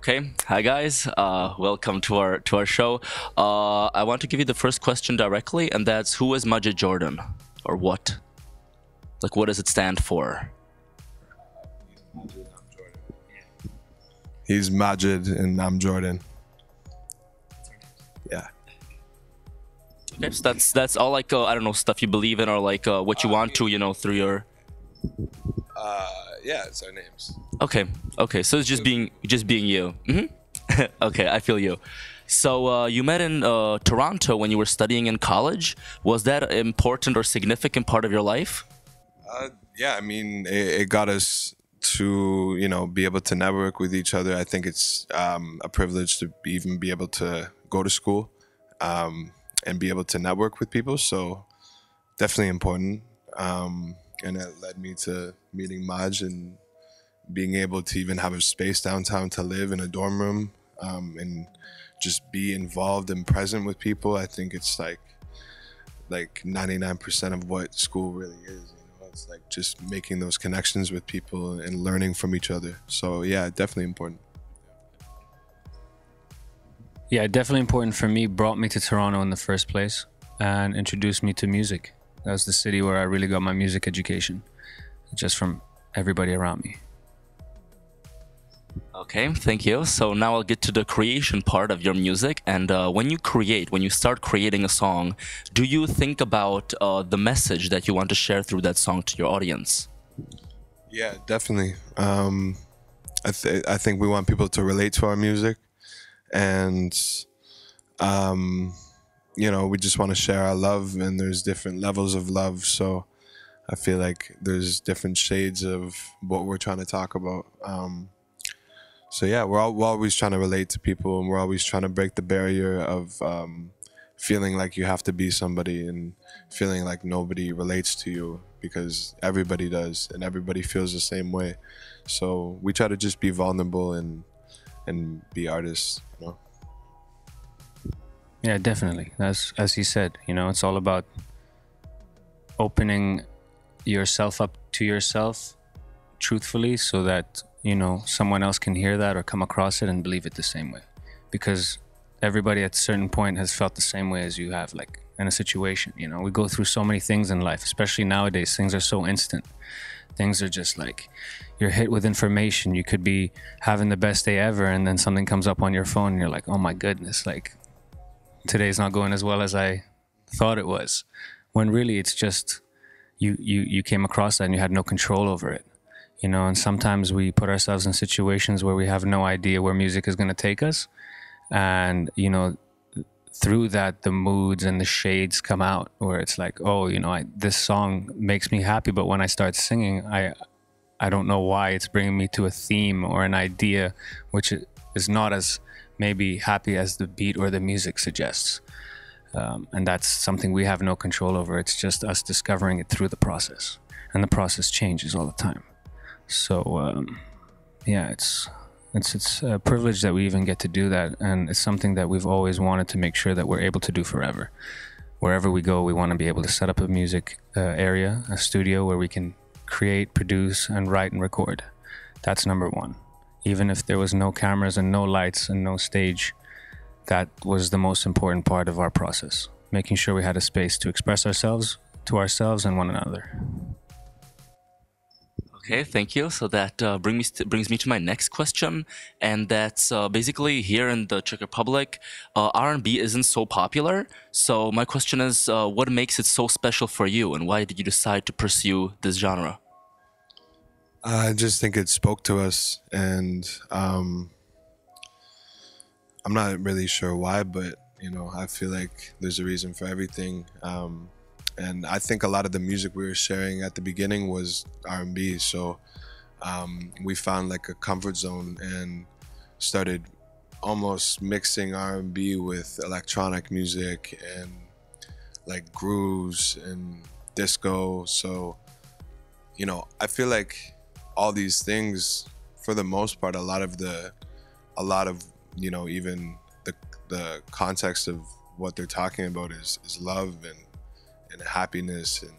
Okay, hi guys. Welcome to our show. I want to give you the first question directly, and that's who is Majid Jordan, or what? Like, what does it stand for? He's Majid and I'm Jordan. Yeah. Okay, so that's all like I don't know, stuff you believe in, or like what you want to, through your. Yeah, it's our names. Okay. So it's just being you. Okay, I feel you. So you met in Toronto when you were studying in college. Was that an important or significant part of your life? Yeah, I mean, it got us to, be able to network with each other. I think it's a privilege to even be able to go to school and be able to network with people. So definitely important. And it led me to meeting Maj and being able to even have a space downtown to live in a dorm room and just be involved and present with people. I think it's like 99% of what school really is. It's like just making those connections with people and learning from each other. So yeah, definitely important. Yeah, definitely important for me. Brought me to Toronto in the first place and introduced me to music. That was the city where I really got my music education, just from everybody around me. Okay, thank you. So now I'll get to the creation part of your music. And when you start creating a song, do you think about the message that you want to share through that song to your audience? Yeah, definitely. I think we want people to relate to our music, and we just want to share our love, and there's different levels of love. So I feel like there's different shades of what we're trying to talk about. So yeah, we're always trying to relate to people, and we're always trying to break the barrier of feeling like you have to be somebody and feeling like nobody relates to you, because everybody does and everybody feels the same way. So we try to just be vulnerable and be artists, Yeah, definitely. As he said, it's all about opening yourself up to yourself truthfully, so that someone else can hear that or come across it and believe it the same way, because everybody at a certain point has felt the same way as you have, like in a situation. We go through so many things in life, especially nowadays. Things are so instant. Things are just like, you're hit with information. You could be having the best day ever, and then something comes up on your phone and you're like, oh my goodness, like today's not going as well as I thought it was, when really it's just you came across that and you had no control over it. And sometimes we put ourselves in situations where we have no idea where music is going to take us. And, through that, the moods and the shades come out, where it's like, oh, this song makes me happy, but when I start singing, I don't know why it's bringing me to a theme or an idea which is not as maybe happy as the beat or the music suggests. And that's something we have no control over. It's just us discovering it through the process. And the process changes all the time. So, yeah, it's a privilege that we even get to do that. And it's something that we've always wanted to make sure that we're able to do forever. Wherever we go, we want to be able to set up a music area, a studio where we can create, produce, and write and record. That's number one. Even if there was no cameras and no lights and no stage, that was the most important part of our process. Making sure we had a space to express ourselves to ourselves and one another. Okay, thank you. So that brings me to my next question, and that's basically here in the Czech Republic, R&B isn't so popular. So my question is, what makes it so special for you, and why did you decide to pursue this genre? I just think it spoke to us, and I'm not really sure why, but I feel like there's a reason for everything. And I think a lot of the music we were sharing at the beginning was R&B, so we found like a comfort zone and started almost mixing R&B with electronic music and like grooves and disco. So I feel like all these things, for the most part, a lot of even the context of what they're talking about is love and happiness and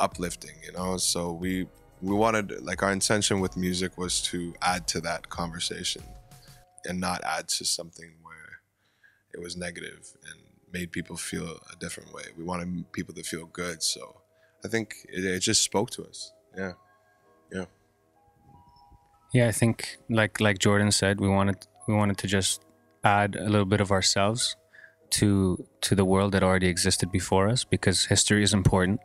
uplifting, so we wanted, like, our intention with music was to add to that conversation and not add to something where it was negative and made people feel a different way. We wanted people to feel good, so I think it just spoke to us. Yeah. Yeah, I think like Jordan said, we wanted to just add a little bit of ourselves to the world that already existed before us, because history is important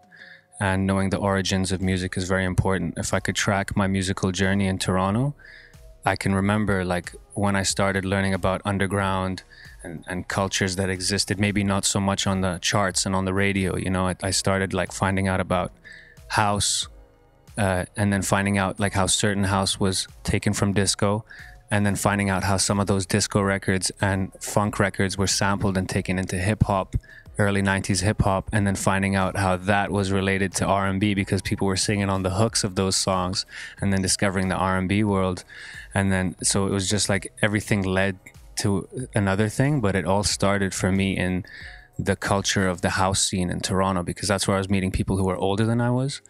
and knowing the origins of music is very important. If I could track my musical journey in Toronto, I can remember like when I started learning about underground and cultures that existed, maybe not so much on the charts and on the radio, you know, I started like finding out about house, and then finding out like how certain house was taken from disco, and then finding out how some of those disco records and funk records were sampled and taken into hip hop, early 90s hip hop, and then finding out how that was related to R&B because people were singing on the hooks of those songs, and then discovering the R&B world. And then so it was just like everything led to another thing, but it all started for me in the culture of the house scene in Toronto, because that's where I was meeting people who were older than I was.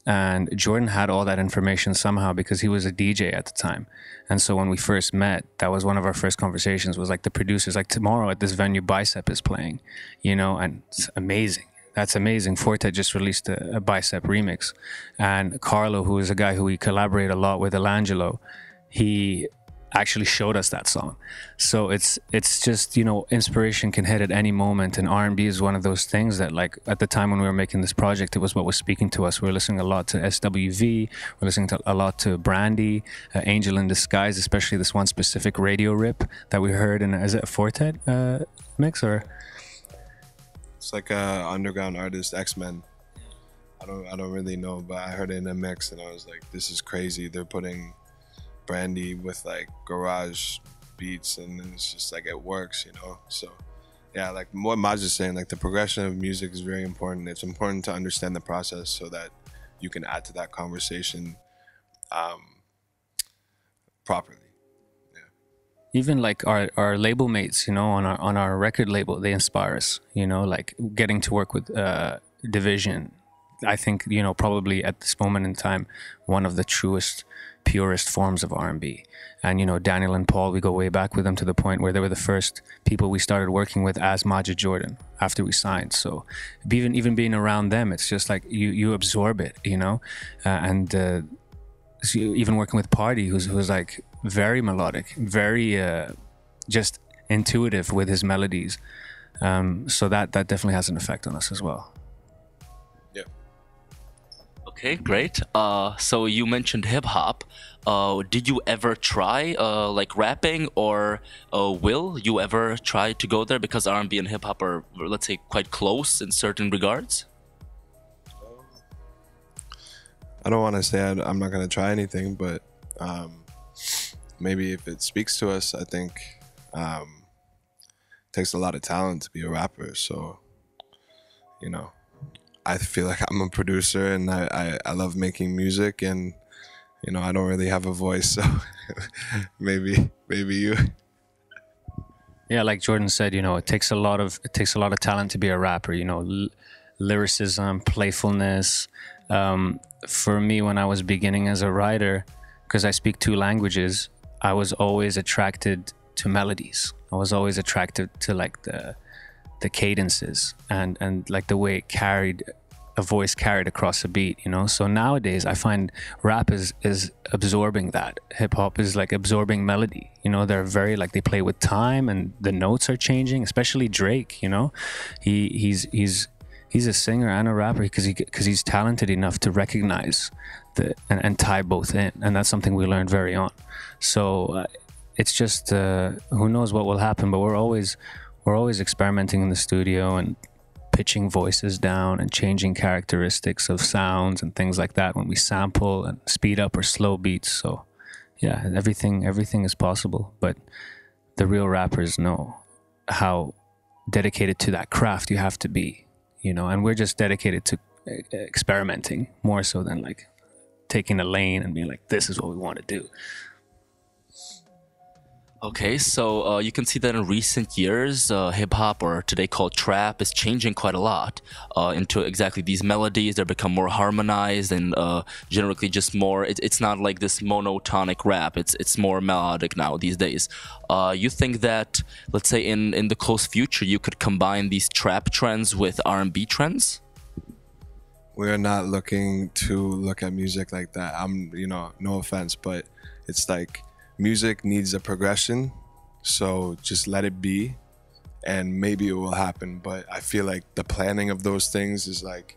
And Jordan had all that information somehow because he was a DJ at the time. And so when we first met, that was one of our first conversations, was like the producers, like tomorrow at this venue Bicep is playing, you know, and it's amazing. That's amazing. Forte just released a Bicep remix. And Carlo, who is a guy who we collaborate a lot with, Elangelo, he actually showed us that song. So it's just, you know, inspiration can hit at any moment, and R&B is one of those things that, like, at the time when we were making this project, it was what was speaking to us. We were listening a lot to SWV, we're listening to a lot to Brandy, Angel in Disguise, especially this one specific radio rip that we heard in, is it a Forte mix, or? It's like a underground artist, X-Men. I don't really know, but I heard it in a mix and I was like, this is crazy. They're putting Brandy with like garage beats, and it's just like it works, you know. So yeah, like what Majid is saying, like the progression of music is very important. It's important to understand the process so that you can add to that conversation properly. Yeah. Even like our label mates, you know, on our record label, they inspire us, you know, like getting to work with Division. I think, you know, probably at this moment in time, one of the truest, purest forms of R&B. And, you know, Daniel and Paul, we go way back with them to the point where they were the first people we started working with as Majid Jordan after we signed. So even being around them, it's just like you absorb it, you know. So even working with Party, who's like very melodic, very just intuitive with his melodies. So that definitely has an effect on us as well. Okay, great. So you mentioned hip hop. Did you ever try like rapping, or will you ever try to go there? Because R&B and hip hop are, let's say, quite close in certain regards. I don't want to say I'm not going to try anything, but maybe if it speaks to us, I think it takes a lot of talent to be a rapper. So, you know, I feel like I'm a producer and I love making music, and, you know, I don't really have a voice, so maybe you. Yeah, like Jordan said, you know, it takes a lot of talent to be a rapper, you know, lyricism, playfulness. For me, when I was beginning as a writer, because I speak 2 languages, I was always attracted to melodies. I was always attracted to like the cadences and like the way a voice carried across a beat, you know. So nowadays I find rap is absorbing that. Hip hop is like absorbing melody, you know. They're very like, they play with time and the notes are changing, especially Drake, you know. He's a singer and a rapper because he's talented enough to recognize and tie both in, and that's something we learned very on. So it's just who knows what will happen, but we're always experimenting in the studio and pitching voices down and changing characteristics of sounds and things like that when we sample and speed up or slow beats. So yeah, everything is possible, but the real rappers know how dedicated to that craft you have to be, you know, and we're just dedicated to experimenting more so than like taking a lane and being like, this is what we want to do. Okay, so you can see that in recent years, hip hop, or today called trap, is changing quite a lot into exactly these melodies. They become more harmonized and generally just more. It's not like this monotonic rap. It's more melodic now these days. You think that, let's say, in the close future, you could combine these trap trends with R&B trends? We're not looking to look at music like that. No offense, but it's like music needs a progression. So just let it be and maybe it will happen. But I feel like the planning of those things is like,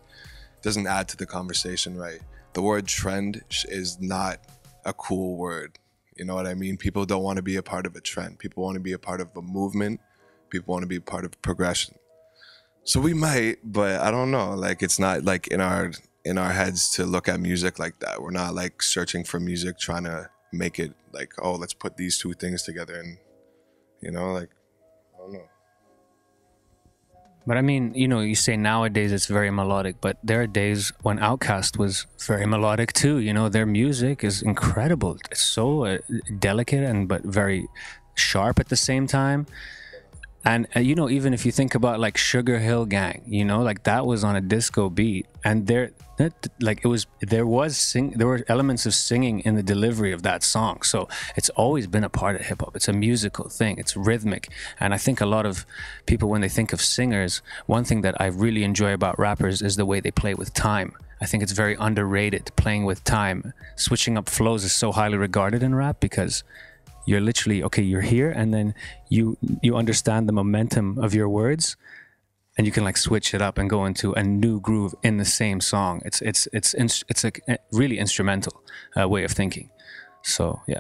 doesn't add to the conversation, right? The word trend is not a cool word. You know what I mean? People don't want to be a part of a trend. People want to be a part of a movement. People want to be a part of progression. So we might, but I don't know. Like it's not like in our heads to look at music like that. We're not like searching for music, trying to make it like, oh, let's put these two things together, and like I don't know. But I mean, you say nowadays it's very melodic, but there are days when Outkast was very melodic too. Their music is incredible. It's so delicate and but very sharp at the same time. And even if you think about like Sugar Hill Gang, like that was on a disco beat, and there were elements of singing in the delivery of that song. So it's always been a part of hip hop. It's a musical thing. It's rhythmic, and I think a lot of people, when they think of singers, one thing that I really enjoy about rappers is the way they play with time. I think it's very underrated, playing with time. Switching up flows is so highly regarded in rap because you're literally, okay, you're here, and then you understand the momentum of your words, and you can like switch it up and go into a new groove in the same song. It's like a really instrumental way of thinking. So yeah.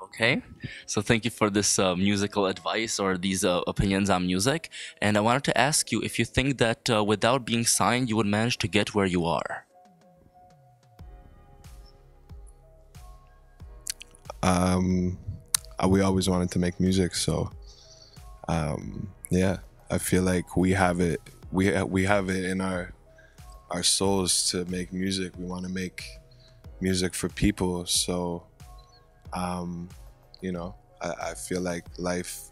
Okay, so thank you for this musical advice or these opinions on music. And I wanted to ask you if you think that without being signed, you would manage to get where you are. We always wanted to make music, so yeah, I feel like we have it. We have it in our souls to make music. We want to make music for people. So, I feel like life.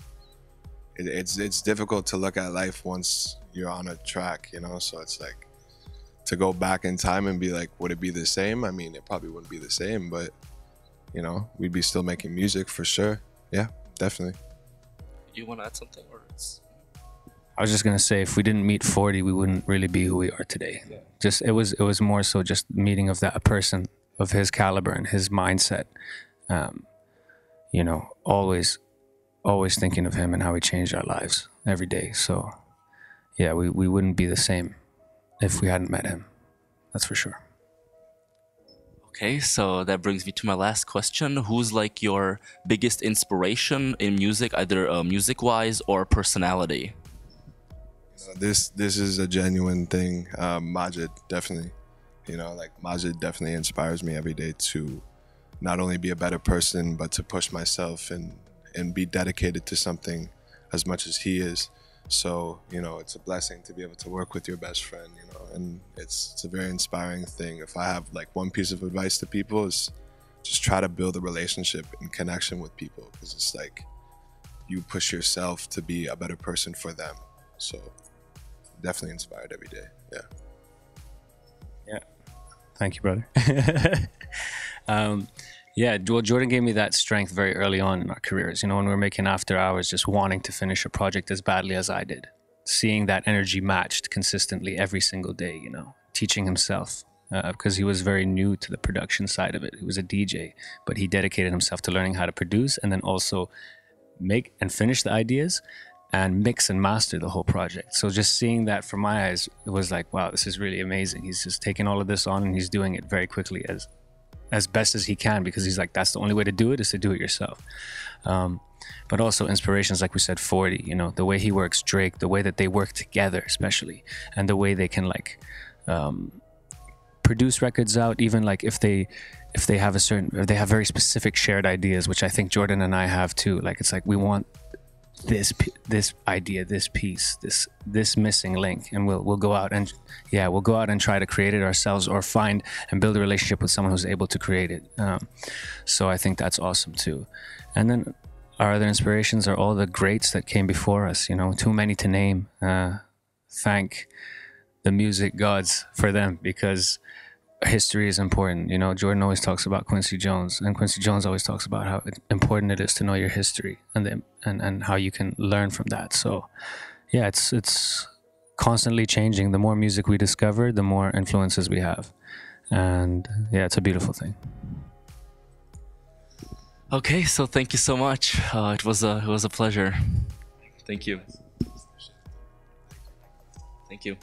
It's difficult to look at life once you're on a track, So it's like to go back in time and be like, would it be the same? I mean, it probably wouldn't be the same, but we'd be still making music for sure. Yeah, definitely. Do you want to add something, or it's... I was just gonna say, if we didn't meet 40, we wouldn't really be who we are today. Yeah. Just it was more so just meeting of that person of his caliber and his mindset. Always thinking of him and how he changed our lives every day. So yeah, we wouldn't be the same if we hadn't met him. That's for sure. Okay, so that brings me to my last question. Who's like your biggest inspiration in music, either music-wise or personality? This is a genuine thing. Majid, definitely. Majid definitely inspires me every day to not only be a better person, but to push myself and be dedicated to something as much as he is. So, it's a blessing to be able to work with your best friend, and it's a very inspiring thing. If I have like one piece of advice to people, is just try to build a relationship and connection with people, because it's like you push yourself to be a better person for them. So definitely inspired every day. Yeah. Yeah. Thank you, brother. Yeah, well, Jordan gave me that strength very early on in our careers. When we were making After Hours, just wanting to finish a project as badly as I did. Seeing that energy matched consistently every single day, teaching himself, because he was very new to the production side of it. He was a DJ, but he dedicated himself to learning how to produce and then also make and finish the ideas and mix and master the whole project. So just seeing that from my eyes, it was like, wow, this is really amazing. He's just taking all of this on and he's doing it very quickly as best as he can, because he's like, that's the only way to do it, is to do it yourself. But also inspirations, like we said, 40, the way he works, Drake, the way that they work together, especially, and the way they can like produce records out, even like if they have very specific shared ideas, which I think Jordan and I have too. Like, it's like we want this idea, this piece, this missing link, and we'll go out and we'll go out and try to create it ourselves, or find and build a relationship with someone who's able to create it. So I think that's awesome too. And then our other inspirations are all the greats that came before us. You know, too many to name. Thank the music gods for them, because history is important. You know, Jordan always talks about Quincy Jones, and Quincy Jones always talks about how important it is to know your history and how you can learn from that. So yeah, it's constantly changing. The more music we discover, the more influences we have, and yeah, it's a beautiful thing. Okay, so thank you so much. It was a pleasure. Thank you. Thank you.